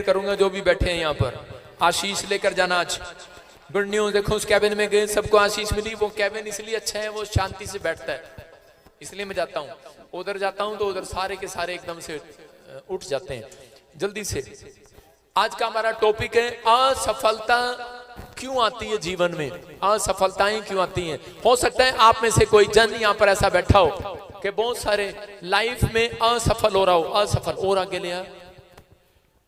करूंगा जो भी बैठे हैं यहाँ पर, आशीष लेकर जाना। आज गुड न्यूज, देखो उस कैबिन में गए, सबको आशीष मिली। वो कैबिन इसलिए अच्छा है, वो शांति से बैठता है, इसलिए मैं जाता हूँ। उधर जाता हूँ तो उधर सारे के सारे एकदम से उठ जाते हैं जल्दी से। आज का हमारा टॉपिक है असफलता क्यों आती है जीवन में, असफलताएं क्यों आती हैं। हो सकता है आप में से कोई जन यहाँ पर ऐसा बैठा हो कि बहुत सारे लाइफ में असफल हो रहा हो, असफल और आगे ले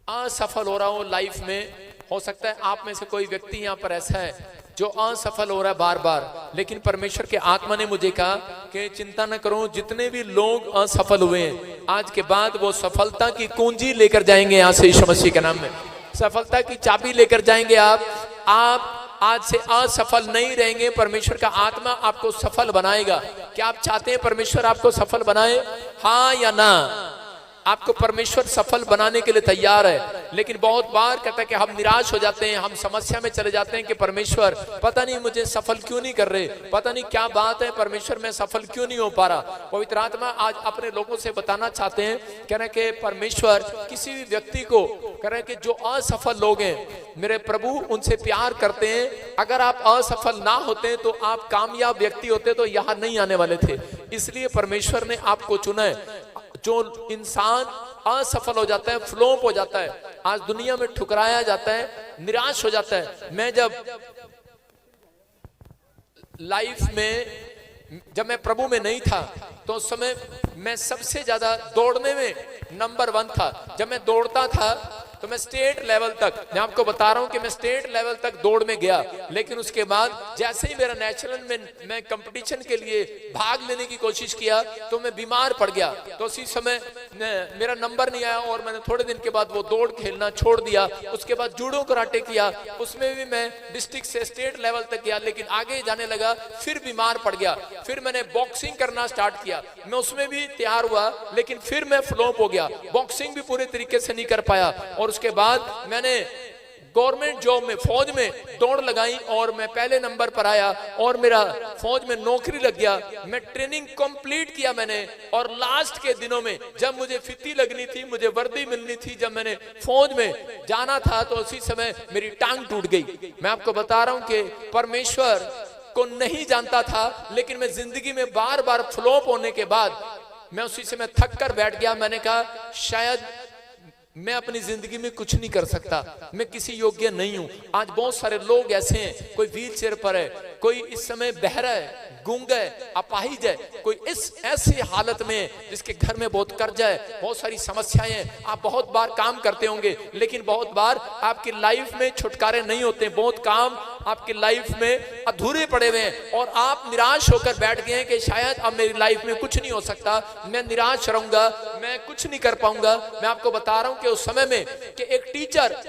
असफल हो रहा हो लाइफ में। हो सकता है आप में से कोई व्यक्ति यहाँ पर ऐसा है जो असफल हो रहा है बार बार, लेकिन परमेश्वर के आत्मा ने मुझे कहा कि चिंता न करो, जितने भी लोग असफल हुए हैं आज के बाद वो सफलता की कुंजी लेकर जाएंगे यहाँ से, यीशु मसीह के नाम में सफलता की चाबी लेकर जाएंगे। आप आज से असफल नहीं रहेंगे, परमेश्वर का आत्मा आपको सफल बनाएगा। क्या आप चाहते हैं परमेश्वर आपको सफल बनाए, हाँ या ना? आपको परमेश्वर सफल बनाने के लिए तैयार है, लेकिन बहुत बार कहता है कि हम निराश हो जाते हैं, हम समस्या में चले जाते हैं कि परमेश्वर पता नहीं मुझे सफल क्यों नहीं कर रहे, पता नहीं क्या बात है परमेश्वर, मैं सफल क्यों नहीं हो पा रहा। पवित्र आत्मा आज अपने लोगों से बताना चाहते हैं, कह रहे कि परमेश्वर किसी भी व्यक्ति को कह रहे कि जो असफल लोग हैं मेरे प्रभु उनसे प्यार करते हैं। अगर आप असफल ना होते तो आप कामयाब व्यक्ति होते तो यहाँ नहीं आने वाले थे, इसलिए परमेश्वर ने आपको चुना है। जो इंसान असफल हो जाता है, फ्लॉप हो जाता है, आज दुनिया में ठुकराया जाता है, निराश हो जाता है। मैं जब लाइफ में जब मैं प्रभु में नहीं था तो उस समय मैं सबसे ज्यादा दौड़ने में नंबर 1 था। जब मैं दौड़ता था तो मैं स्टेट लेवल तक, मैं आपको बता रहा हूं कि मैं स्टेट लेवल तक दौड़ में गया, लेकिन उसके बाद जैसे ही मेरा नेशनल में मैं कंपटीशन के लिए भाग लेने की कोशिश किया तो मैं बीमार पड़ गया। तो उसी समय मेरा नंबर नहीं आया और मैंने थोड़े दिन के बाद वो दौड़ खेलना छोड़ दिया। उसके बाद जूडो कराटे किया, उसमें भी मैं डिस्ट्रिक्ट से स्टेट लेवल तक गया, लेकिन आगे जाने लगा, फिर बीमार पड़ गया। फिर मैंने बॉक्सिंग करना स्टार्ट किया, मैं उसमें भी तैयार हुआ, लेकिन फिर मैं फ्लॉप हो गया, बॉक्सिंग भी पूरे तरीके से नहीं कर पाया। और उसके बाद मैंने गवर्नमेंट जॉब में फौज में दौड़ लगाई और मैं पहले नंबर पर आया और मेरा फौज में नौकरी लग गया। मैं ट्रेनिंग कंप्लीट किया मैंने, और लास्ट के दिनों में जब मुझे फिती लगनी थी, मुझे वर्दी मिलनी थी, जब मैंने फौज में जाना था तो उसी समय मेरी टांग टूट गई। मैं आपको बता रहा हूं कि परमेश्वर को नहीं जानता था, लेकिन मैं जिंदगी में बार बार फ्लॉप होने के बाद मैं उसी समय थक कर बैठ गया। मैंने कहा शायद मैं अपनी जिंदगी में कुछ नहीं कर सकता, मैं किसी योग्य नहीं हूं। आज बहुत सारे लोग ऐसे हैं, कोई व्हील चेयर पर है, कोई इस समय बहरा है, गूंगा है, अपाहिज है, कोई इस ऐसी हालत में जिसके घर में बहुत कर्जा है, बहुत सारी समस्याएं हैं। आप बहुत बार काम करते होंगे, लेकिन बहुत बार आपकी लाइफ में छुटकारे नहीं होते, बहुत काम आपकी लाइफ में अधूरे पड़े हुए हैं और आप निराश होकर बैठ गए हैं कि शायद अब मेरी लाइफ में कुछ नहीं हो सकता, मैं निराश रहूंगा, मैं कुछ नहीं कर पाऊंगा। मैं आपको बता रहा हूं कि उस समय में कि एक टीचर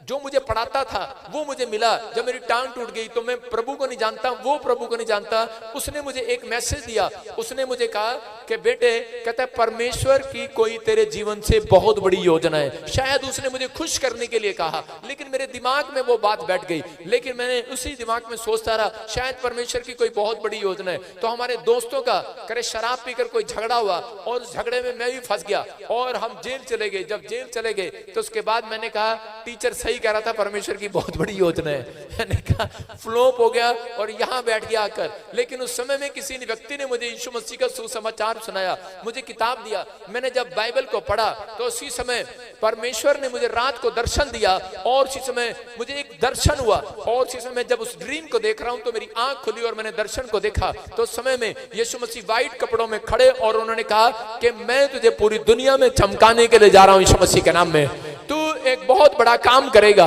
जो मुझे पढ़ाता था वो मुझे मिला। जब मेरी टांग टूट गई तो मैं प्रभु को नहीं जानता, वो प्रभु को नहीं जानता, उसने मुझे एक मैसेज दिया। उसने मुझे कहा कि बेटे, कहता है परमेश्वर की कोई तेरे जीवन से बहुत बड़ी योजना है। शायद उसने मुझे खुश करने के लिए कहा, लेकिन मेरे दिमाग में वो बात बैठ गई, लेकिन मैंने उसी दिमाग में सोचता रहा शायद परमेश्वर की कोई बहुत बड़ी योजना है। तो हमारे दोस्तों का करे शराब पीकर कोई झगड़ा हुआ और उस झगड़े में मैं भी फंस गया और हम जेल चले गए। जब जेल चले गए तो उसके बाद मैंने कहा टीचर सही कह रहा था, परमेश्वर की बहुत बड़ी योजना है। मैंने कहा फ्लॉप हो गया और यहाँ बैठ गया आकर। लेकिन उस समय में किसी व्यक्ति ने मुझे यीशु मसीह का सुसमाचार सुनाया, मुझे किताब दिया। मैंने जब बाइबल को पढ़ा तो उसी समय परमेश्वर ने मुझे रात को दर्शन दिया और उसी समय मुझे एक दर्शन हुआ और उसी समय जब उस ड्रीम को देख रहा हूं तो मेरी आंख खुली और मैंने दर्शन को देखा। तो उस समय में यीशु मसीह व्हाइट कपड़ों में खड़े और उन्होंने कहा कि मैं तुझे पूरी दुनिया में चमकाने के लिए जा रहा हूं यीशु मसीह के नाम में, तू एक बहुत बड़ा काम करेगा।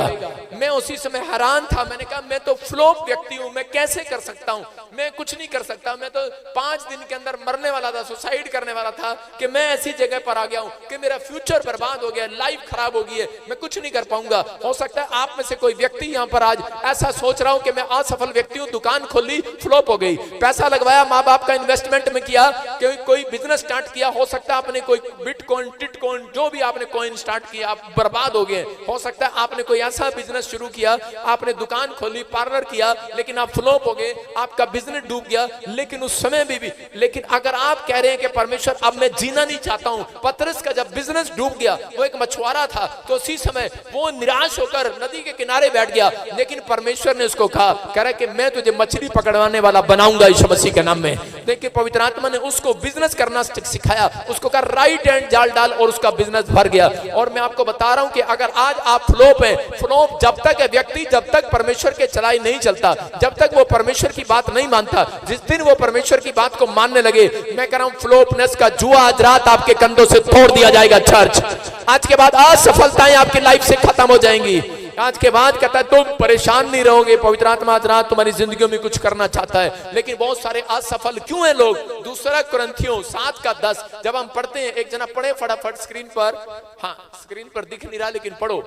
मैं उसी समय हैरान था, मैंने कहा मैं तो फ्लॉप व्यक्ति हूं, मैं कैसे कर सकता हूं, मैं कुछ नहीं कर सकता, मैं तो 5 दिन के अंदर मरने वाला था, सुसाइड करने वाला था कि मैं ऐसी जगह पर आ गया हूं कि मेरा फ्यूचर बर्बाद हो गया, लाइफ खराब हो गई है, मैं कुछ नहीं कर पाऊंगा। हो सकता है आप में से कोई व्यक्ति यहाँ पर आज ऐसा सोच रहा हूं कि मैं असफल व्यक्ति हूं, दुकान खोली फ्लॉप हो गई, पैसा लगवाया, माँ बाप का इन्वेस्टमेंट में किया, कोई बिजनेस स्टार्ट किया, हो सकता है आपने कोई बिटकॉइन टिटकॉइन जो भी आपने कॉइन स्टार्ट किया आप बर्बाद हो गए। हो सकता है आपने कोई ऐसा बिजनेस शुरू किया, आपने दुकान खोली, पार्लर किया, लेकिन आप फ्लॉप हो गए, आपका बिजनेस बिजनेस डूब गया, लेकिन उस समय भी लेकिन अगर आप कह रहे हैं कि परमेश्वर अब मैं जीना नहीं चाहता हूं, पतरस का जब बिजनेस डूब गया, वो एक मछुआरा था, तो उसी समय वो निराश होकर नदी के किनारे बैठ गया, लेकिन परमेश्वर ने उसको कहा, कह रहा कि मैं तुझे मछली पकड़वाने वाला बनाऊंगा यीशु मसीह के नाम में। देखिए पवित्र आत्मा ने उसको बिजनेस करना सिखाया, उसको कहा राइट हैंड जाल डाल, और उसका बिजनेस भर गया। और मैं आपको बता रहा हूं कि अगर आज आप फ्लॉप है, फ्लॉप जब तक है व्यक्ति, जब तक परमेश्वर के चलाई नहीं चलता, जब तक वो परमेश्वर की बात नहीं मानता, जिस दिन वो परमेश्वर की बात को मानने लगे, मैं कह रहा हूं फ्लॉपनेस का जुआ आज रात आपके कंधों से तोड़ दिया जाएगा। चर्च आज के बाद असफलताएं आपकी लाइफ से खत्म हो जाएंगी। आज के बाद कहता है तुम परेशान नहीं रहोगे, पवित्र आत्मा आज रात तुम्हारी जिंदगी में कुछ करना चाहता है। लेकिन बहुत सारे असफल क्यों हैं लोग? दूसरा कुरिन्थियों 7:10 जब हम पढ़ते हैं, एक जना पढ़े फटाफट स्क्रीन पर, हाँ स्क्रीन पर दिख नहीं रहा लेकिन पढ़ो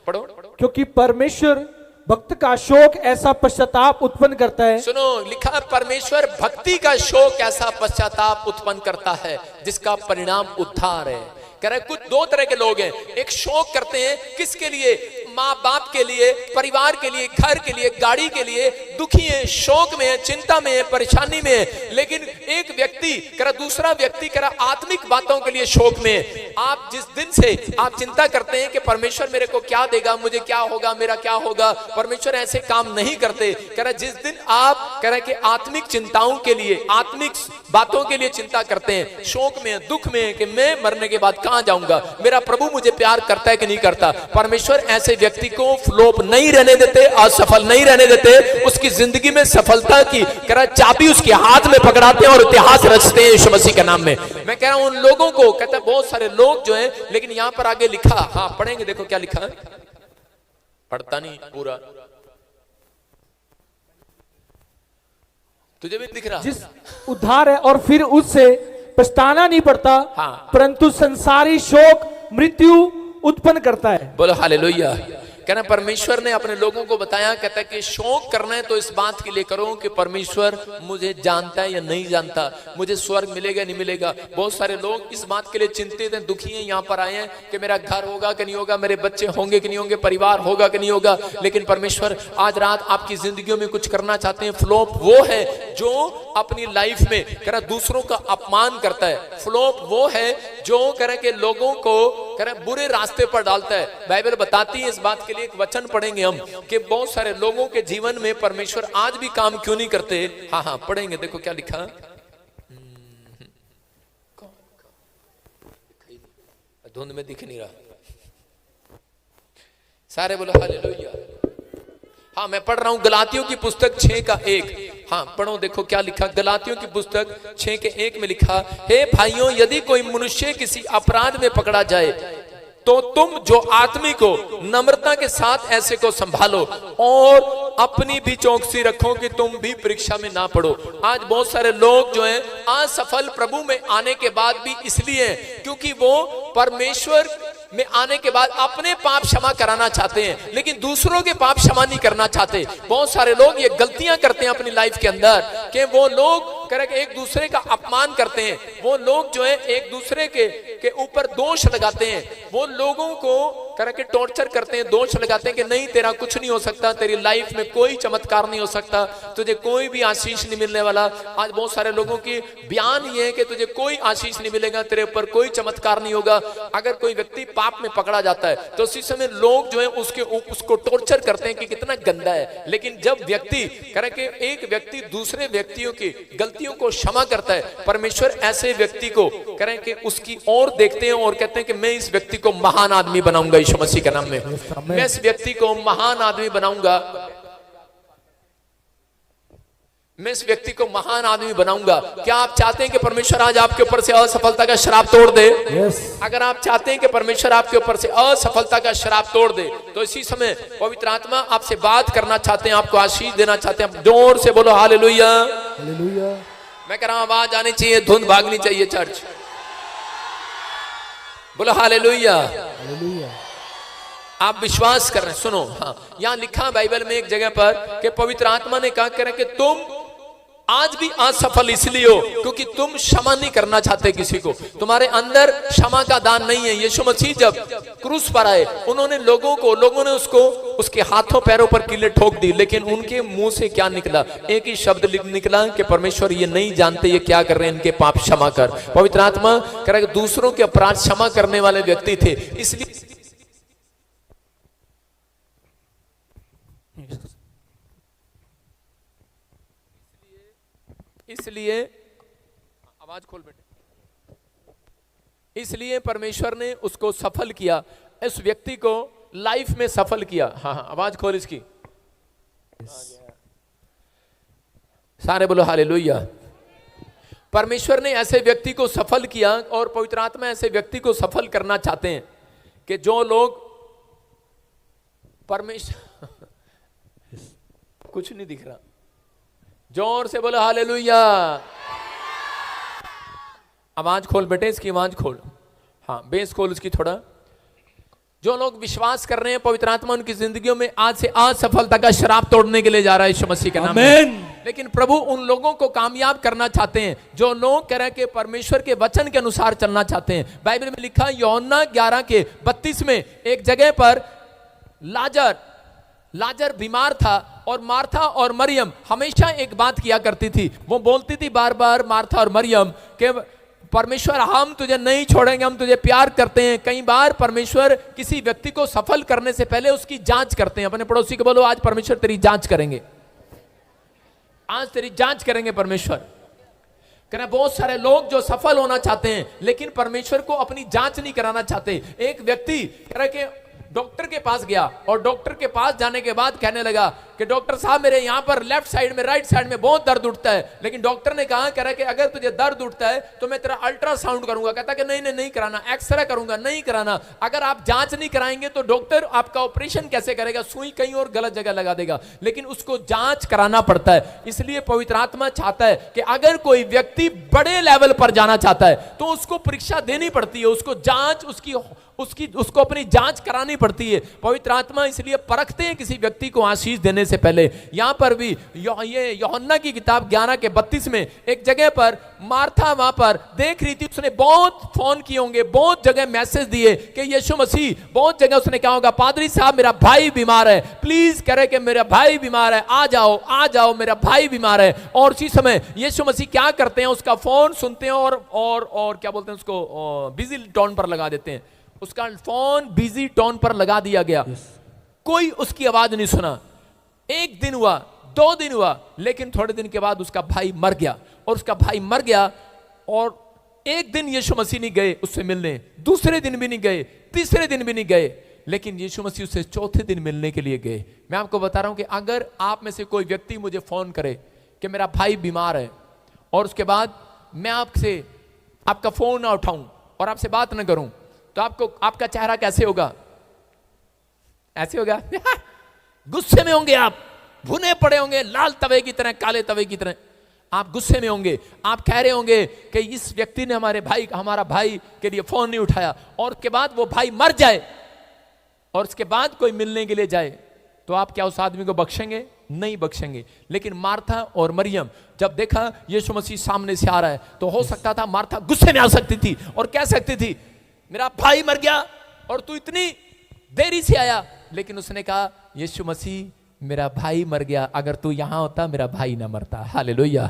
पढ़ो। क्योंकि परमेश्वर भक्त का शोक ऐसा पश्चाताप उत्पन्न करता है। सुनो, लिखा परमेश्वर भक्ति का शोक ऐसा पश्चाताप उत्पन्न करता है जिसका परिणाम उद्धार है। कह रहे कुछ दो तरह के लोग हैं, एक शोक करते हैं किसके लिए? माँ बाप के लिए, परिवार के लिए, घर के लिए, गाड़ी के लिए, दुखी है, शोक में है, चिंता में है, परेशानी में है। लेकिन एक व्यक्ति करा, दूसरा व्यक्ति करा आत्मिक बातों के लिए शोक में है। आप जिस दिन से आप चिंता करते हैं कि परमेश्वर मेरे को क्या देगा, मुझे क्या होगा, मेरा क्या होगा, परमेश्वर ऐसे काम नहीं करते। कह रहा जिस दिन आप कह रहे कि आत्मिक चिंताओं के लिए, आत्मिक बातों के लिए चिंता करते हैं, शोक में, दुख में कि मैं मरने के बाद कहां जाऊंगा, मेरा प्रभु मुझे प्यार करता है कि नहीं करता, परमेश्वर ऐसे व्यक्ति को फ्लॉप नहीं रहने देते, असफल नहीं रहने देते, उसकी जिंदगी में सफलता की करा चाबी उसके हाथ में पकड़ाते हैं और इतिहास रचते हैं यीशु मसीह के नाम में। मैं कह रहा हूं उन लोगों को, कहता है बहुत सारे लोग जो हैं, लेकिन यहां पर आगे लिखा, हाँ पढ़ेंगे, देखो क्या लिखा है, पढ़ता नहीं पूरा, तुझे भी दिख रहा, जिस उद्धार है और फिर उससे पछताना नहीं पड़ता, हाँ। परंतु संसारी शोक मृत्यु उत्पन्न करता है। बोलो हालेलुया। कहना परमेश्वर ने अपने लोगों को बताया, कहता है कि शौक करना है तो इस बात के लिए करो कि परमेश्वर मुझे जानता है या नहीं जानता, मुझे स्वर्ग मिलेगा नहीं मिलेगा। बहुत सारे लोग इस बात के लिए चिंतित हैं, दुखी हैं, यहाँ पर आए हैं कि मेरा घर होगा कि नहीं होगा, मेरे बच्चे होंगे कि नहीं होंगे, परिवार होगा कि नहीं होगा। लेकिन परमेश्वर आज रात आपकी जिंदगियों में कुछ करना चाहते हैं। फ्लॉप वो है जो अपनी लाइफ में कह रहा दूसरों का अपमान करता है, फ्लॉप वो है जो कह रहा कि लोगों को कह रहा बुरे रास्ते पर डालता है। बाइबल बताती है इस बात के लिए, एक वचन पढ़ेंगे हम कि बहुत सारे लोगों के जीवन में परमेश्वर आज भी काम क्यों नहीं करते। हाँ हाँ पढ़ेंगे, देखो क्या लिखा, धुंध में दिख नहीं रहा, सारे बोलो हालेलुया। हाँ मैं पढ़ रहा हूं गलातियों की पुस्तक 6:1, हाँ पढ़ो, देखो क्या लिखा, गलातियों की पुस्तक 6:1 में लिखा, हे भाइयों यदि कोई मनुष्य किसी अपराध में पकड़ा जाए तो तुम जो आदमी को नम्रता के साथ ऐसे को संभालो और अपनी भी चौकसी रखो कि तुम भी परीक्षा में ना पड़ो। आज बहुत सारे लोग जो हैं असफल प्रभु में आने के बाद भी इसलिए हैं क्योंकि वो परमेश्वर में आने के बाद अपने पाप क्षमा कराना चाहते हैं लेकिन दूसरों के पाप क्षमा नहीं करना चाहते। बहुत सारे लोग ये गलतियां करते हैं अपनी लाइफ के अंदर कि वो लोग एक दूसरे का अपमान करते हैं, वो लोग जो है एक दूसरे के ऊपर दोष लगाते हैं, वो लोगों को के टॉर्चर करते हैं, दोष लगाते हैं कि नहीं तेरा कुछ नहीं हो सकता, तेरी लाइफ में कोई चमत्कार नहीं हो सकता, तुझे कोई भी आशीष नहीं मिलने वाला। आज बहुत सारे लोगों की बयान ये है कि तुझे कोई आशीष नहीं मिलेगा, तेरे ऊपर कोई चमत्कार नहीं होगा। अगर कोई व्यक्ति पाप में पकड़ा जाता है तो उसी समय लोग जो है उसको टॉर्चर करते हैं कि कितना गंदा है। लेकिन जब व्यक्ति एक व्यक्ति दूसरे व्यक्तियों की गलतियों को क्षमा करता है, परमेश्वर ऐसे व्यक्ति को कि उसकी ओर देखते हैं और कहते हैं कि मैं इस व्यक्ति को महान आदमी बनाऊंगा यीशु मसीह के नाम में, मैं इस व्यक्ति को महान आदमी बनाऊंगा, मैं इस व्यक्ति को महान आदमी बनाऊंगा। क्या आप चाहते हैं कि परमेश्वर आज आपके ऊपर से असफलता का श्राप तोड़ दे? अगर आप चाहते हैं कि परमेश्वर आपके ऊपर से असफलता का श्राप तोड़ दे तो इसी समय पवित्र आत्मा आपसे बात करना चाहते हैं, आपको आशीष देना चाहते हैं। जोर से बोलो हालेलुया। हालेलुया। मैं कह रहा हूं आवाज आनी चाहिए, धुन भागनी चाहिए। चर्च बोलो हालेलुया। आप विश्वास कर रहे हैं? सुनो, हाँ यहाँ लिखा बाइबल में एक जगह पर कि पवित्र आत्मा ने कहा कि तुम आज भी असफल इसलिए हो क्योंकि तुम क्षमा नहीं करना चाहते किसी को, तुम्हारे अंदर क्षमा का दान नहीं है। यीशु मसीह जब क्रूस पर आए, लोगों ने उसको उसके हाथों पैरों पर कीले ठोक दी, लेकिन उनके मुंह से क्या निकला? एक ही शब्द निकला कि परमेश्वर ये नहीं जानते ये क्या कर रहे हैं, इनके पाप क्षमा कर। पवित्र आत्मा कह रहा है कि दूसरों के अपराध क्षमा करने वाले व्यक्ति थे, इसलिए आवाज खोल बेटे, इसलिए परमेश्वर ने उसको सफल किया, इस व्यक्ति को लाइफ में सफल किया। हाँ आवाज खोल इसकी, सारे बोलो हालेलुया। परमेश्वर ने ऐसे व्यक्ति को सफल किया और पवित्र आत्मा ऐसे व्यक्ति को सफल करना चाहते हैं कि जो लोग परमेश्वर कुछ नहीं दिख रहा, जोर से बोलो हालेलुया। आवाज खोल बेटे इसकी, आवाज खोल, हाँ बेस खोल उसकी थोड़ा। जो लोग विश्वास कर रहे हैं पवित्र आत्मा उनकी जिंदगियों में आज से आज सफलता का शराब तोड़ने के लिए जा रहा है यीशु मसीह के नाम में। लेकिन प्रभु उन लोगों को कामयाब करना चाहते हैं जो लोग कह रहे हैं कि परमेश्वर के वचन के अनुसार चलना चाहते हैं। बाइबल में लिखा यूहन्ना 11:32 में एक जगह पर लाजर बीमार था और मार्था और मरियम हमेशा एक बात किया करती थी, वो बोलती थी बार बार मार्था और मरियम के परमेश्वर हम तुझे नहीं छोड़ेंगे, हम तुझे प्यार करते हैं। कई बार परमेश्वर किसी व्यक्ति को सफल करने से पहले उसकी जांच करते हैं। अपने पड़ोसी को बोलो आज परमेश्वर तेरी जांच करेंगे, आज तेरी जांच करेंगे परमेश्वर। कहना बहुत सारे लोग जो सफल होना चाहते हैं लेकिन परमेश्वर को अपनी जांच नहीं कराना चाहते। एक व्यक्ति कह रहा कि डॉक्टर के पास गया और डॉक्टर के पास जाने के बाद कहने लगा कि डॉक्टर साहब मेरे यहाँ पर लेफ्ट साइड में राइट साइड में बहुत दर्द उठता है। लेकिन डॉक्टर ने कहा कह रहा कि अगर तुझे दर्द उठता है तो मैं तेरा अल्ट्रासाउंड करूंगा। कहता कि नहीं कराना, एक्सरे करूंगा, नहीं कराना। अगर आप जांच नहीं कराएंगे तो डॉक्टर आपका ऑपरेशन कैसे करेगा, सुई कहीं और गलत जगह लगा देगा। लेकिन उसको जांच कराना पड़ता है। इसलिए पवित्र आत्मा चाहता है कि अगर कोई व्यक्ति बड़े लेवल पर जाना चाहता है तो उसको परीक्षा देनी पड़ती है, उसको जांच उसको अपनी जांच करानी पड़ती है। पवित्र आत्मा इसलिए परखते हैं किसी व्यक्ति को आशीष देने से पहले। यहां पर भी ये यूहन्ना की किताब 11:32 में एक जगह पर मार्था वहां पर देख रही थी, उसने बहुत फोन किए होंगे, बहुत जगह मैसेज दिए कि यीशु मसीह, बहुत जगह उसने कहा होगा पादरी साहब मेरा भाई बीमार है, प्लीज करे कि मेरा भाई बीमार है, आ जाओ मेरा भाई बीमार है। और उसी समय यीशु मसीह क्या करते हैं, उसका फोन सुनते हैं और क्या बोलते हैं उसको बिजी टोन पर लगा देते हैं। उसका फोन बिजी टोन पर लगा दिया गया, कोई उसकी आवाज नहीं सुना। एक दिन हुआ, 2 दिन हुआ, लेकिन थोड़े दिन के बाद उसका भाई मर गया। और उसका भाई मर गया और एक दिन यीशु मसीह नहीं गए उससे मिलने, दूसरे दिन भी नहीं गए, तीसरे दिन भी नहीं गए, लेकिन यीशु मसीह उससे चौथे दिन मिलने के लिए गए। मैं आपको बता रहा हूं कि अगर आप में से कोई व्यक्ति मुझे फोन करे कि मेरा भाई बीमार है और उसके बाद मैं आपका फोन ना उठाऊं और आपसे बात ना करूं तो आपका चेहरा कैसे होगा? ऐसे होगा गुस्से में होंगे, आप भुने पड़े होंगे, लाल तवे की तरह, काले तवे की तरह आप गुस्से में होंगे। आप कह रहे होंगे कि इस व्यक्ति ने हमारा भाई के लिए फोन नहीं उठाया। और उसके बाद वो भाई मर जाए और उसके बाद कोई मिलने के लिए जाए तो आप क्या उस आदमी को बख्शेंगे? नहीं बख्शेंगे। लेकिन मार्था और मरियम जब देखा यीशु मसीह सामने से आ रहा है तो हो सकता था मार्था गुस्से में आ सकती थी और कह सकती थी मेरा भाई मर गया और तू इतनी देरी से आया। लेकिन उसने कहा यीशु मसीह मेरा भाई मर गया, अगर तू यहां होता मेरा भाई ना मरता। हालेलुया।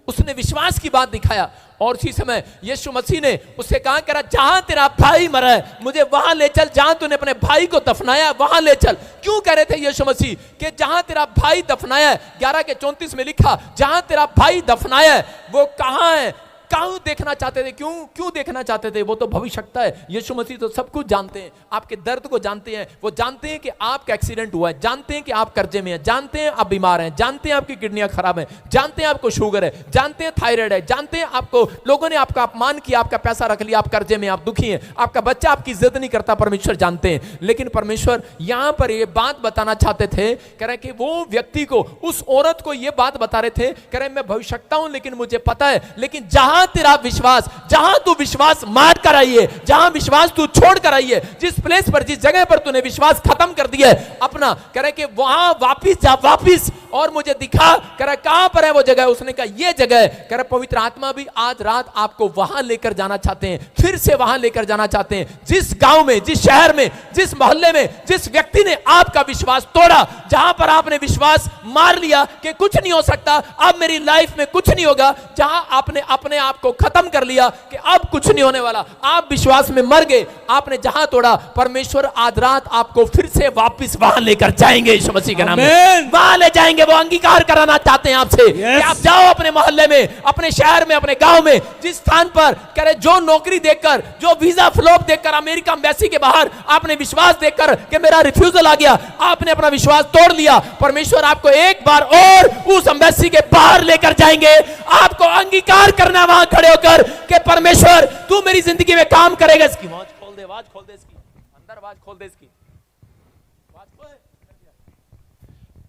उसने विश्वास की बात दिखाया और उसी समय यीशु मसीह ने उससे कहा करा जहां तेरा भाई मरा है मुझे वहां ले चल, जहां तूने अपने भाई को दफनाया वहां ले चल। क्यों कह रहे थे यीशु मसीह कि जहां तेरा भाई दफनाया है, 11:34 में लिखा जहां तेरा भाई दफनाया है वो कहां है? क्यों देखना चाहते थे? क्यों देखना चाहते थे? वो तो भविष्यवक्ता है। यीशु मसीह तो सब कुछ जानते हैं, आपके दर्द को जानते हैं। वो जानते हैं कि आपका एक्सीडेंट हुआ है, जानते हैं कि आप कर्जे में हैं, जानते हैं आप बीमार हैं, जानते हैं आपकी किडनियां खराब हैं, जानते हैं आपको शुगर है, जानते हैं थायराइड है, जानते हैं आपको लोगों ने आपका अपमान किया, आपका पैसा रख लिया, आप कर्जे में, आप दुखी हैं, आपका बच्चा आपकी इज्जत नहीं करता, परमेश्वर जानते हैं। लेकिन परमेश्वर यहां पर ये बात बताना चाहते थे, कह रहे कि वो व्यक्ति को, उस औरत को ये बात बता रहे थे, कह रहे मैं भविष्यवक्ता हूं लेकिन मुझे पता है, लेकिन जहां तेरा विश्वास, जहां तू विश्वास मार कर आई है, जहां विश्वास तू छोड़ कर आई है, जिस प्लेस पर, जिस जगह पर तूने विश्वास खत्म कर दिया है अपना, कह रहे कि वहां वापिस जा, और मुझे दिखा, कह रहा कहां पर है वो जगह? उसने कहा ये जगह है। कह रहा पवित्र आत्मा भी आज रात आपको वहां लेकर जाना चाहते हैं, फिर से वहां लेकर जाना चाहते हैं। जिस गांव में, जिस शहर में, जिस मोहल्ले में, जिस व्यक्ति ने आपका विश्वास तोड़ा, जहां पर आपने विश्वास मार लिया कि कुछ नहीं हो सकता, अब मेरी लाइफ में कुछ नहीं होगा, जहां आपने अपने आप को खत्म कर लिया कि अब कुछ नहीं होने वाला, आप विश्वास में मर गए, आपने जहां तोड़ा, परमेश्वर आज रात आपको फिर से वापस वहां लेकर जाएंगे यीशु मसीह के नाम में। वहां ले जाएंगे। वो अंगीकार कराना चाहते हैं आपसे कि आप जाओ अपने मोहल्ले में, अपने शहर में, अपने गांव में, जिस स्थान पर कह रहे जो नौकरी देखकर, जो वीजा फ्लॉप देखकर, अमेरिका एम्बेसी के बाहर आपने विश्वास देखकर कि मेरा रिफ्यूजल आ गया, आपने अपना विश्वास तोड़ लिया, परमेश्वर आपको एक बार और उस एम्बेसी के बाहर लेकर जाएंगे। आपको अंगीकार करना वहां खड़े होकर कि परमेश्वर तू मेरी जिंदगी में काम करेगा। इसकी आवाज खोल दे, आवाज खोल दे, इसकी अंदर आवाज खोल दे, इसकी आवाज खोल।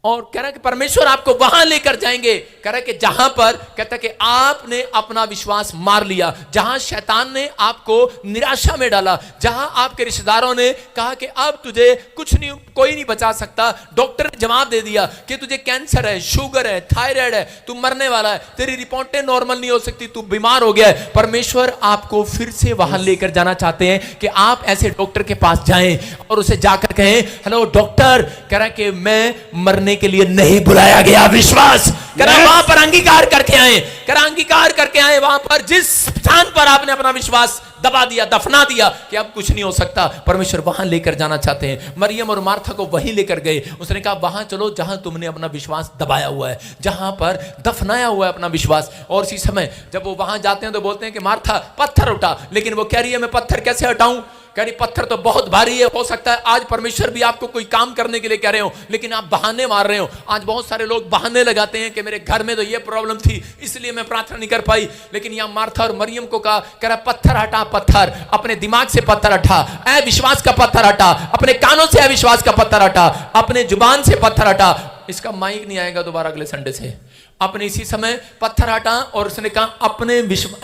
और कह रहा कि परमेश्वर आपको वहां लेकर जाएंगे, कह रहा कि जहां पर कहता कि आपने अपना विश्वास मार लिया, जहां शैतान ने आपको निराशा में डाला, जहां आपके रिश्तेदारों ने कहा कि अब तुझे कुछ नहीं, कोई नहीं बचा सकता, डॉक्टर ने जवाब दे दिया कि तुझे कैंसर है, शुगर है, थायराइड है, तू मरने वाला है, तेरी रिपोर्टें नॉर्मल नहीं हो सकती, तू बीमार हो गया है। परमेश्वर आपको फिर से वहां लेकर जाना चाहते हैं कि आप ऐसे डॉक्टर के पास जाएं और उसे जाकर कहें, हेलो डॉक्टर, कह रहा कि मैं मरने के लिए नहीं बुलाया गया, विश्वास करा वहां पर अंगीकार करके आए, करा अंगीकार करके आए वहां पर जिस स्थान पर आपने अपना विश्वास दबा दिया, दफना दिया कि अब कुछ नहीं हो सकता, परमेश्वर वहां लेकर जाना चाहते हैं। मरियम और मार्था को वहीं लेकर गए, उसने कहा वहां चलो जहां तुमने अपना विश्वास दबाया हुआ है, जहां पर दफनाया हुआ है अपना विश्वास। और इसी समय जब वो वहां जाते हैं तो बोलते हैं कि मार्था पत्थर उठा, लेकिन वो कह रही है मैं पत्थर कैसे हटाऊं? कह रही पत्थर तो बहुत भारी है, हो सकता है आज परमेश्वर भी आपको कोई काम करने के लिए कह रहे हो, लेकिन आप बहाने मार रहे हो। आज बहुत सारे लोग बहाने लगाते हैं कि मेरे घर में तो ये प्रॉब्लम थी इसलिए मैं प्रार्थना नहीं कर पाई, लेकिन यहां मार्था और मरियम को कहा, कह रहा पत्थर हटा, पत्थर अपने दिमाग से पत्थर हटा, अविश्वास का पत्थर हटा, अपने कानों से अविश्वास का पत्थर हटा, अपने जुबान से पत्थर हटा। इसका माइक नहीं आएगा दोबारा अगले संडे से। अपने इसी समय पत्थर हटा और उसने कहा अपने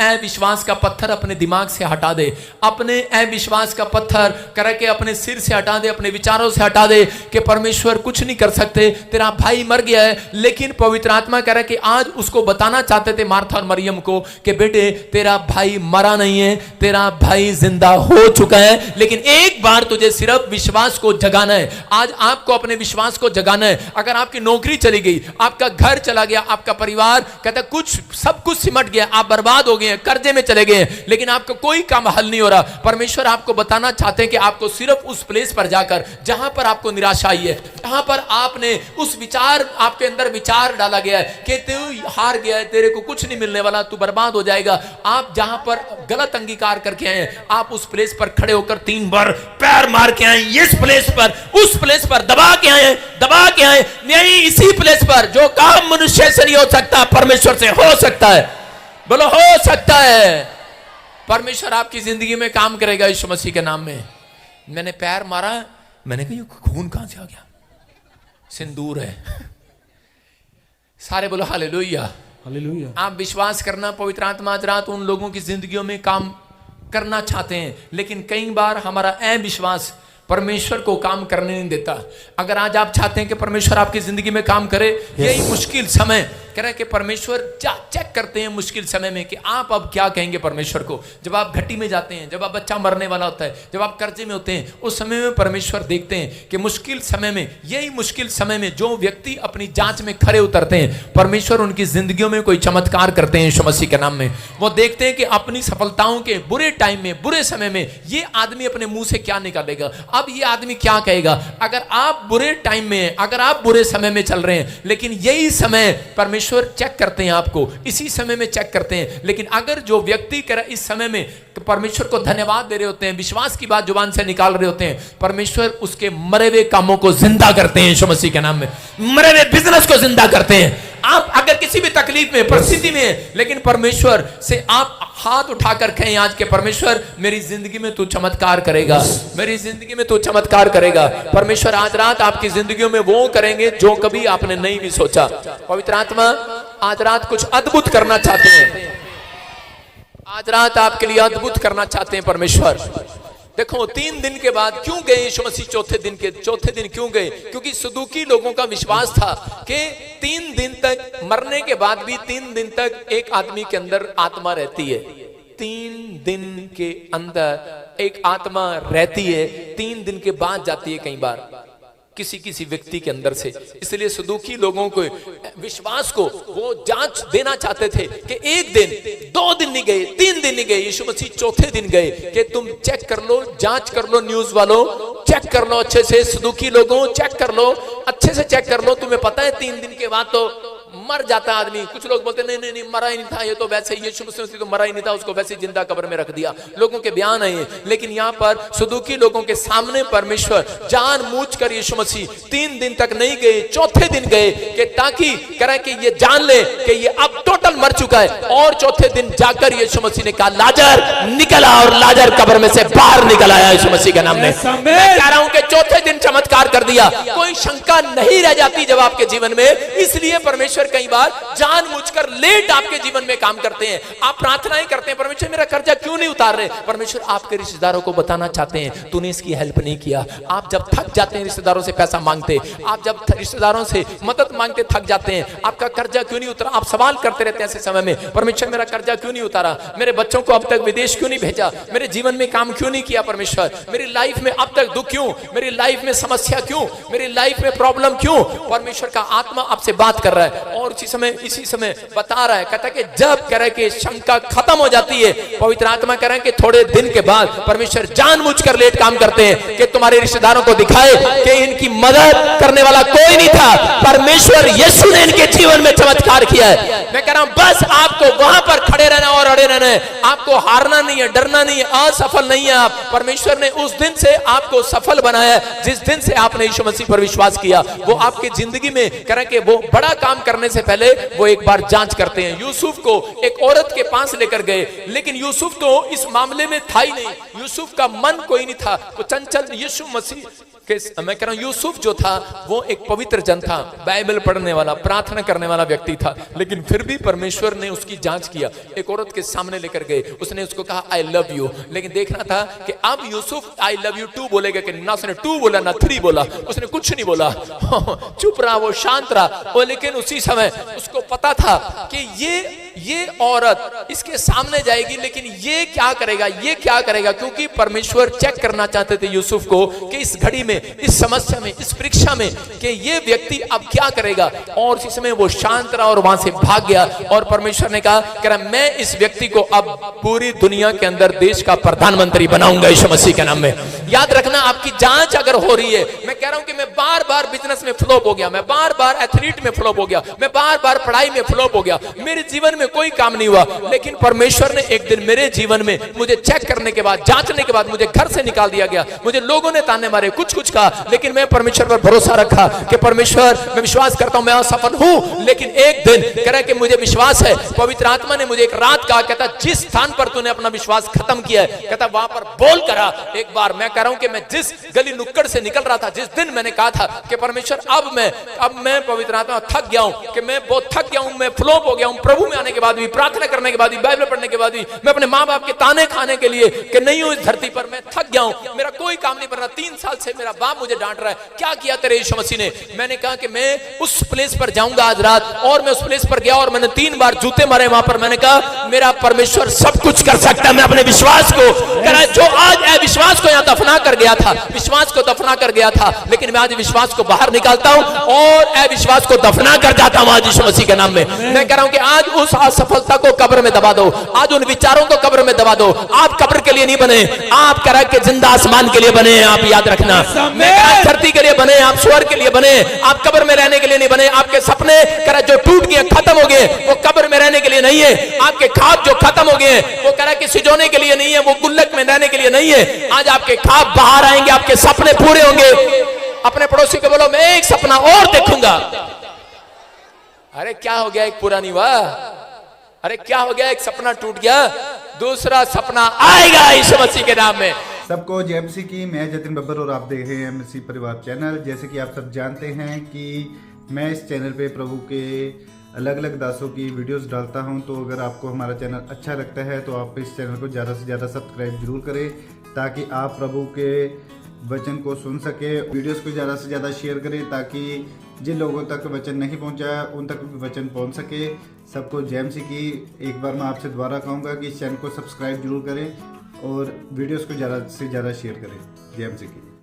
अविश्वास का पत्थर अपने दिमाग से हटा दे, अपने अविश्वास का पत्थर कर के अपने सिर से हटा दे, अपने विचारों से हटा दे कि परमेश्वर कुछ नहीं कर सकते, तेरा भाई मर गया है। लेकिन पवित्र आत्मा कह रहा है कि आज उसको बताना चाहते थे मार्था और मरियम को कि बेटे तेरा भाई मरा नहीं है, तेरा भाई जिंदा हो चुका है, लेकिन एक बार तुझे सिर्फ विश्वास को जगाना है। आज आपको अपने विश्वास को जगाना है। अगर आपकी नौकरी चली गई, आपका घर चला गया, आपका परिवार कहता कुछ सब कुछ सिमट गया, आप बर्बाद हो गए हैं, कर्जे में चले गए हैं, लेकिन आपका कोई काम हल नहीं हो रहा, परमेश्वर आपको बताना चाहते हैं कि आपको सिर्फ उस प्लेस पर जाकर जहां पर आपको निराशा आई है, जहां पर आपने उस विचार आपके अंदर विचार डाला गया है कि तू हार गया है, तेरे को कुछ नहीं मिलने वाला, तू बर्बाद हो जाएगा, आप जहां पर गलत अंगीकार करके आए आप उस प्लेस पर खड़े होकर 3 बार पैर मार के आए, इस प्लेस पर उस प्लेस पर दबा के आए, दबा के आए, यही इसी प्लेस पर जो काम मनुष्य से नहीं हो सकता परमेश्वर से हो सकता है। बोलो हो सकता है। परमेश्वर आपकी जिंदगी में काम करेगा यीशु मसीह के नाम में। मैंने पैर मारा, मैंने कहा ये खून कहां से आ गया? सिंदूर है। सारे बोलो हालेलुया, हालेलुया। आप विश्वास करना, पवित्र आत्मा आज रात उन लोगों की जिंदगियों में काम करना चाहते हैं, लेकिन कई बार हमारा अविश्वास परमेश्वर को काम करने नहीं देता। अगर आज आप चाहते हैं कि परमेश्वर आपकी जिंदगी में काम करे, यही मुश्किल समय कह रहा है कि परमेश्वर चेक करते हैं मुश्किल समय में कि आप अब क्या कहेंगे परमेश्वर को। जब आप घटी में जाते हैं, जब आप बच्चा मरने वाला होता है, जब आप कर्जे में होते हैं, उस समय में परमेश्वर देखते हैं कि मुश्किल समय में, यही मुश्किल समय में जो व्यक्ति अपनी जांच में खरे उतरते हैं, परमेश्वर उनकी जिंदगियों में कोई चमत्कार करते हैं यीशु मसीह के नाम में। वो देखते हैं कि अपनी सफलताओं के बुरे टाइम में, बुरे समय में ये आदमी अपने मुंह से क्या निकालेगा, अब ये आदमी क्या कहेगा। अगर आप बुरे टाइम में, अगर आप बुरे समय में चल रहे हैं, लेकिन यही समय परमेश्वर चेक करते हैं आपको, इसी समय में चेक करते हैं। लेकिन अगर जो व्यक्ति करे इस समय में परमेश्वर को धन्यवाद दे रहे होते हैं, विश्वास की बात जुबान से निकाल रहे होते हैं, परमेश्वर उसके मरे हुए कामों को जिंदा करते हैं यीशु मसीह के नाम में। मरे हुए बिजनेस को जिंदा करते हैं। आप अगर किसी भी तकलीफ में, परिस्थिति में, लेकिन परमेश्वर से आप हाथ उठाकर कहें आज के परमेश्वर मेरी जिंदगी में तू चमत्कार करेगा, मेरी जिंदगी में तू चमत्कार करेगा। परमेश्वर आज रात आपकी जिंदगियों में वो करेंगे जो कभी आपने नहीं भी सोचा। पवित्र आत्मा आज रात कुछ अद्भुत करना चाहते हैं, आज रात आपके लिए अद्भुत करना चाहते हैं परमेश्वर। देखो 3 दिन के बाद क्यों गए यीशु मसीह चौथे दिन क्यों गए? क्योंकि सदूकी लोगों का विश्वास था कि 3 दिन तक मरने के बाद भी 3 दिन तक एक आदमी के अंदर आत्मा रहती है। 3 दिन के अंदर एक आत्मा रहती है, 3 दिन के बाद जाती है कई बार किसी व्यक्ति के अंदर से। इसलिए सदूकी लोगों को विश्वास को वो जांच देना चाहते थे कि 1 दिन 2 दिन नहीं गए, 3 दिन नहीं गए, यीशु मसीह चौथे दिन गए कि तुम चेक कर लो, जांच कर लो, न्यूज वालों चेक कर लो अच्छे से, सदूकी लोगों चेक कर लो, अच्छे से चेक कर लो। तुम्हें पता है 3 दिन के बाद तो मर जाता है आदमी। कुछ लोग बोलते नहीं मरा ही नहीं था, ये तो वैसे यीशु मसीह तो मरा ही नहीं था, उसको वैसे जिंदा कब्र में रख दिया। लोगों के बयान है, लेकिन यहाँ पर सदूकी लोगों के सामने परमेश्वर जानबूझकर यीशु मसीह 3 दिन तक नहीं गए, चौथे दिन गए कि ताकि करें कि ये जान ले कि ये अब टोटल मर चुका है। और चौथे दिन जाकर यीशु मसीह ने कहा लाजर निकला, और लाजर कब्र में से बाहर निकल आया यीशु मसीह के नाम में। मैं कह रहा हूं कि चौथे दिन चमत्कार कर दिया, कोई शंका नहीं रह जाती जब आपके जीवन में। इसलिए परमेश्वर कई बार जानबूझकर लेट आपके जीवन में काम करते हैं। आप प्रार्थनाएं करते हैं, परमेश्वर मेरा कर्जा क्यों नहीं उतार रहे? परमेश्वर आपके रिश्तेदारों को बताना चाहते हैं तूने इसकी हेल्प नहीं किया। आप जब थक जाते हैं रिश्तेदारों से पैसा मांगते, आप जब रिश्तेदारों से मदद मांगते थक जाते हैं, आपका कर्जा क्यों नहीं उतरा? आप सवाल करते रहते हैं ऐसे समय में, परमेश्वर मेरा कर्जा क्यों नहीं उतारा? मेरे बच्चों को अब तक विदेश क्यों नहीं भेजा? मेरे जीवन में काम क्यों नहीं किया? परमेश्वर मेरी लाइफ में अब तक दुख क्यों? मेरी लाइफ में समस्या क्यों? मेरी लाइफ में प्रॉब्लम क्यों? परमेश्वर का आत्मा आपसे बात कर रहा है और इसी समय बता रहा है, कहता है कि जब कह रहा है कि शंका खत्म हो जाती है, पवित्र आत्मा कह रहा है कि थोड़े दिन के बाद परमेश्वर जानबूझकर लेट काम करते हैं कि तुम्हारे रिश्तेदारों को दिखाए कि इनकी मदद करने वाला कोई नहीं था, परमेश्वर यीशु ने इनके जीवन में चमत्कार किया है। मैं कह रहा हूं बस आपको वहां पर खड़े रहना और अड़े रहना है, आपको हारना नहीं है, डरना नहीं है, असफल नहीं है आप। परमेश्वर ने उस दिन से आपको सफल बनाया जिस दिन से आपने यीशु मसीह पर विश्वास किया। वो आपकी जिंदगी में कह रहे हैं कि वो बड़ा काम करने से पहले वो एक बार जांच करते हैं। यूसुफ को एक औरत के पास लेकर गए, लेकिन यूसुफ तो इस मामले में था ही नहीं, यूसुफ का मन कोई नहीं था, वो चंचल यीशु मसीह मैं कह रहा हूं यूसुफ जो था वो एक पवित्र जन था, बाइबल पढ़ने वाला, प्रार्थना करने वाला व्यक्ति था, लेकिन फिर भी परमेश्वर ने उसकी जांच किया। एक औरत के सामने लेकर गए, उसने उसको कहा आई लव यू, लेकिन देखना था कि अब यूसुफ आई लव यू 2 बोलेगा कि ना, उसने 2 बोला ना 3 बोला, उसने कुछ नहीं बोला चुप रहा, वो शांत रहा। और लेकिन उसी समय उसको पता था कि ये औरत इसके सामने जाएगी, लेकिन ये क्या करेगा, क्योंकि परमेश्वर चेक करना चाहते थे यूसुफ को कि इस घड़ी में, इस समस्या में, इस परीक्षा में कि ये व्यक्ति अब क्या करेगा। और इसी समय वो शांत रहा और वहां से भाग गया। और परमेश्वर ने कहा मैं इस व्यक्ति को अब पूरी दुनिया के अंदर देश का प्रधानमंत्री बनाऊंगा यीशु मसीह के नाम में। याद रखना, आपकी जांच अगर हो रही है, मैं कह रहा हूं कि मैं बार बार बिजनेस में फ्लॉप हो गया, मैं बार बार एथलीट में फ्लॉप हो गया, मैं बार बार पढ़ाई में फ्लॉप हो गया, मेरे जीवन में कोई काम नहीं हुआ, लेकिन परमेश्वर ने एक दिन मेरे जीवन में मुझे चेक करने के बाद, जांचने के बाद मुझे घर से निकाल दिया गया। मुझे लोगों ने ताने मारे, कुछ कहा, लेकिन मैं परमेश्वर पर भरोसा रखा कि परमेश्वर मैं विश्वास करता हूं मैं असफल हूं, लेकिन एक दिन कह रहा है कि मुझे विश्वास है, पवित्र आत्मा ने मुझे एक रात कहा, कहता जिस स्थान पर तूने अपना विश्वास खत्म किया है, कहता वहां पर बोल करा एक बार। मैं कह रहा हूं कि मैं जिस गली नुक्कड़ से निकल रहा था, जिस दिन मैंने कहा था कि परमेश्वर अब मैं पवित्र आत्मा थक गया हूं, कि मैं बहुत थक गया हूं, मैं फ्लॉप हो गया हूं, प्रभु में आने के बाद भी, प्रार्थना करने के बाद भी, बाइबल पढ़ने के बाद भी, मैं अपने माँ बाप के ताने खाने के लिए कि नहीं हूं इस धरती पर, मैं थक गया हूं, मेरा कोई काम नहीं बन रहा, 3 साल से मेरा बाप मुझे डांट रहा है, क्या किया तेरे यीशु मसीह ने? मैंने कहा कि मैं उस प्लेस पर जाऊंगा आज रात, और मैं उस प्लेस पर गया और मैंने 3 बार जूते मारे वहां पर। मैंने कहा मेरा परमेश्वर सब कुछ कर सकता है। मैं अपने विश्वास को जो आज अविश्वास को यहां दफना कर गया था, विश्वास को दफना कर गया था, लेकिन मैं आज विश्वास को बाहर निकालता हूं और अविश्वास को दफना कर जाता हूं आज यीशु मसीह के नाम में। मैं कह रहा हूं कि आज उस असफलता को कब्र में दबा दो, आज उन विचारों को कब्र में दबा दो। आप कब्र के लिए नहीं बने, आप कह रहा के जिंदा आसमान के लिए बने। आप याद रखना, मैं धरती के लिए बने, आप स्वर्ग के लिए बने, आप कब्र में रहने के लिए नहीं बने। आपके सपने करा जो टूट गए, खत्म हो गए, वो कब्र में रहने के लिए नहीं है। आपके ख्वाब जो खत्म हो गए, वो करा कि सिजोने के लिए नहीं है, वो गुल्लक में रहने के लिए नहीं है। आज आपके ख्वाब बाहर आएंगे, आपके सपने पूरे होंगे। अपने पड़ोसी को बोलो मैं एक सपना और देखूंगा। अरे क्या हो गया, एक पूरा नहीं हुआ। अरे क्या हो गया, एक सपना टूट गया, दूसरा सपना आएगा यीशु मसीह के नाम में। सबको जय मसीह की। मैं जतिन बब्बर और आप देख रहे हैं मसीह परिवार चैनल। जैसे कि आप सब जानते हैं कि मैं इस चैनल पे प्रभु के अलग अलग दासों की वीडियोस डालता हूं। तो अगर आपको हमारा चैनल अच्छा लगता है तो आप इस चैनल को ज़्यादा से ज़्यादा सब्सक्राइब जरूर करें, ताकि आप प्रभु के वचन को सुन सके। वीडियोस को ज़्यादा से ज़्यादा शेयर करें, ताकि जिन लोगों तक वचन नहीं पहुंचा उन तक भी वचन पहुंच सके। सबको जय मसीह की। एक बार मैं आपसे दोबारा कहूँगा कि इस चैनल को सब्सक्राइब जरूर करें और वीडियोस को ज़्यादा से ज़्यादा शेयर करें। जय मसीह की।